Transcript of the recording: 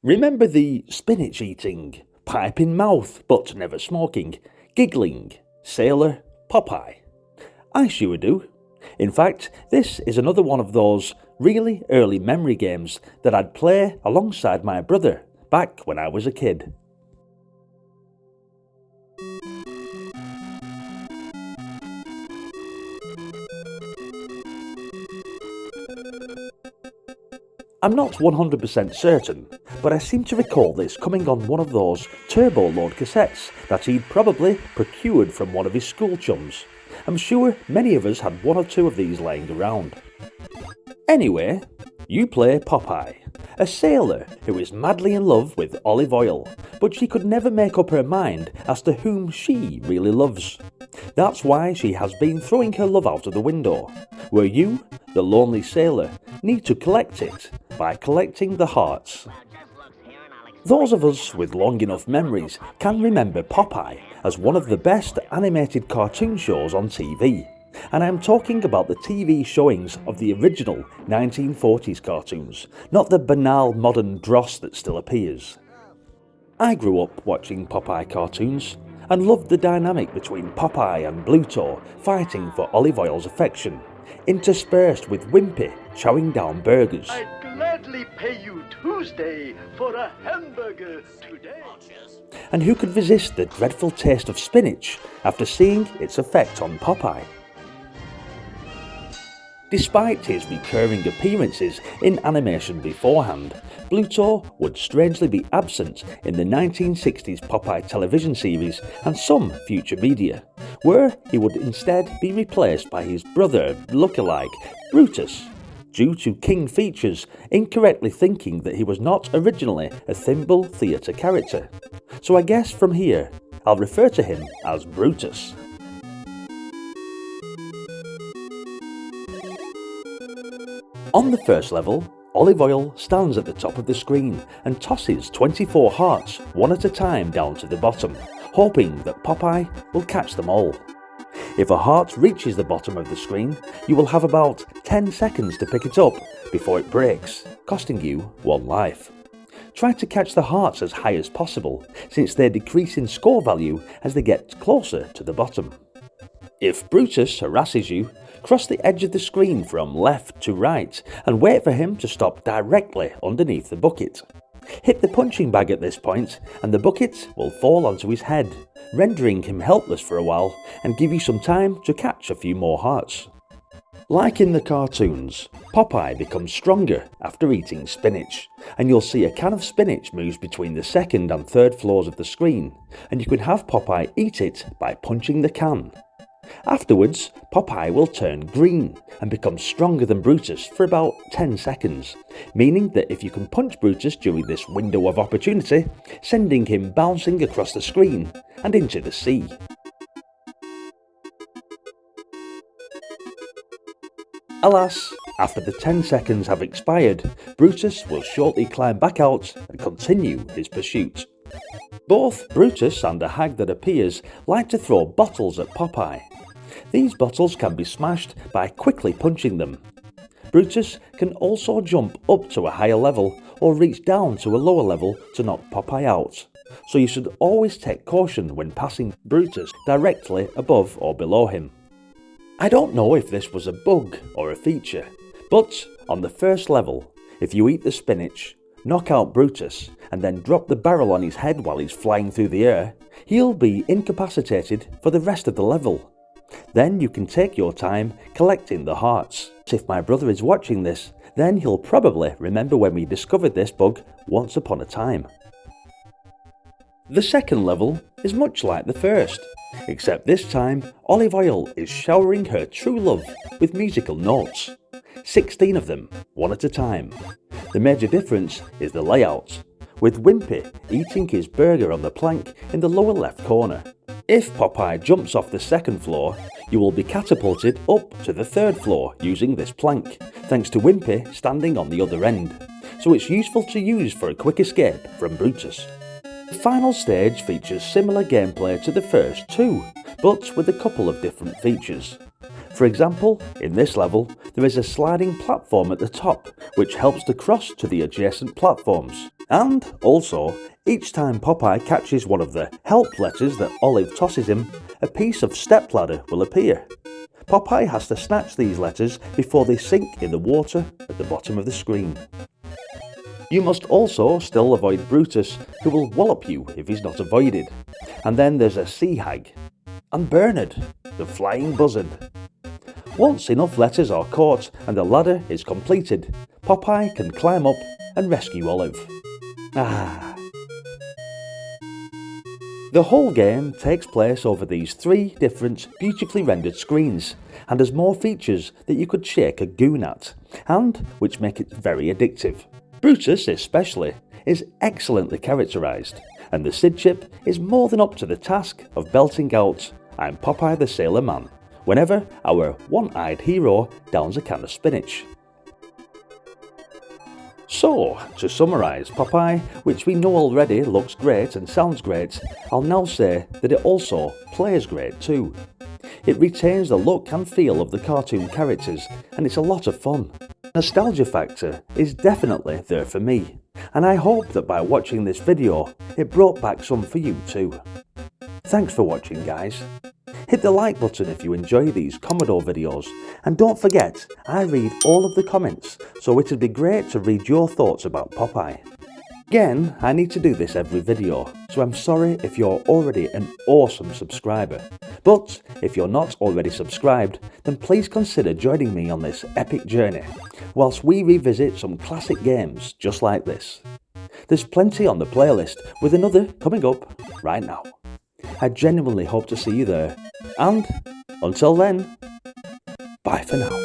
Remember the spinach eating, pipe in mouth but never smoking, giggling, sailor, Popeye? I sure do. In fact, this is another one of those really early memory games that I'd play alongside my brother back when I was a kid. I'm not 100% certain, but I seem to recall this coming on one of those turbo load cassettes that he'd probably procured from one of his school chums. I'm sure many of us had one or two of these laying around. Anyway, you play Popeye, a sailor who is madly in love with Olive Oyl, but she could never make up her mind as to whom she really loves. That's why she has been throwing her love out of the window, where you, the lonely sailor, need to collect it by collecting the hearts. Those of us with long enough memories can remember Popeye as one of the best animated cartoon shows on TV, and I am talking about the TV showings of the original 1940s cartoons, not the banal modern dross that still appears. I grew up watching Popeye cartoons and loved the dynamic between Popeye and Bluto fighting for Olive Oyl's affection, interspersed with Wimpy chowing down burgers. I'd gladly pay you Tuesday for a hamburger today. And who could resist the dreadful taste of spinach after seeing its effect on Popeye? Despite his recurring appearances in animation beforehand, Bluto would strangely be absent in the 1960s Popeye television series and some future media, where he would instead be replaced by his brother lookalike, Brutus, due to King Features incorrectly thinking that he was not originally a thimble theatre character. So I guess from here, I'll refer to him as Brutus. On the first level, Olive Oyl stands at the top of the screen and tosses 24 hearts one at a time down to the bottom, hoping that Popeye will catch them all. If a heart reaches the bottom of the screen, you will have about 10 seconds to pick it up before it breaks, costing you one life. Try to catch the hearts as high as possible, since they decrease in score value as they get closer to the bottom. If Brutus harasses you, cross the edge of the screen from left to right and wait for him to stop directly underneath the bucket. Hit the punching bag at this point and the bucket will fall onto his head, rendering him helpless for a while and give you some time to catch a few more hearts. Like in the cartoons, Popeye becomes stronger after eating spinach, and you'll see a can of spinach moves between the second and third floors of the screen, and you can have Popeye eat it by punching the can. Afterwards, Popeye will turn green and become stronger than Brutus for about 10 seconds, meaning that if you can punch Brutus during this window of opportunity, sending him bouncing across the screen and into the sea. Alas, after the 10 seconds have expired, Brutus will shortly climb back out and continue his pursuit. Both Brutus and a hag that appears like to throw bottles at Popeye. These bottles can be smashed by quickly punching them. Brutus can also jump up to a higher level or reach down to a lower level to knock Popeye out, so you should always take caution when passing Brutus directly above or below him. I don't know if this was a bug or a feature, but on the first level, if you eat the spinach, knock out Brutus, and then drop the barrel on his head while he's flying through the air, he'll be incapacitated for the rest of the level. Then you can take your time collecting the hearts. If my brother is watching this, then he'll probably remember when we discovered this bug once upon a time. The second level is much like the first, except this time Olive Oyl is showering her true love with musical notes. 16 of them, one at a time. The major difference is the layout, with Wimpy eating his burger on the plank in the lower left corner. If Popeye jumps off the second floor, you will be catapulted up to the third floor using this plank, thanks to Wimpy standing on the other end, so it's useful to use for a quick escape from Brutus. The final stage features similar gameplay to the first two, but with a couple of different features. For example, in this level, there is a sliding platform at the top which helps to cross to the adjacent platforms, And also, each time Popeye catches one of the help letters that Olive tosses him, a piece of stepladder will appear. Popeye has to snatch these letters before they sink in the water at the bottom of the screen. You must also still avoid Brutus, who will wallop you if he's not avoided. And then there's a Sea Hag. And Bernard, the flying buzzard. Once enough letters are caught and the ladder is completed, Popeye can climb up and rescue Olive. The whole game takes place over these 3 different beautifully rendered screens and has more features that you could shake a goon at, and which make it very addictive. Brutus especially is excellently characterised, and the SID chip is more than up to the task of belting out "I'm Popeye the Sailor Man" whenever our one-eyed hero downs a can of spinach. So, to summarise Popeye, which we know already looks great and sounds great, I'll now say that it also plays great too. It retains the look and feel of the cartoon characters, and it's a lot of fun. Nostalgia factor is definitely there for me, and I hope that by watching this video, it brought back some for you too. Thanks for watching, guys. Hit the like button if you enjoy these Commodore videos, and don't forget, I read all of the comments, so it'd be great to read your thoughts about Popeye. Again, I need to do this every video, so I'm sorry if you're already an awesome subscriber. But if you're not already subscribed, then please consider joining me on this epic journey, whilst we revisit some classic games just like this. There's plenty on the playlist, with another coming up right now. I genuinely hope to see you there, and until then, bye for now.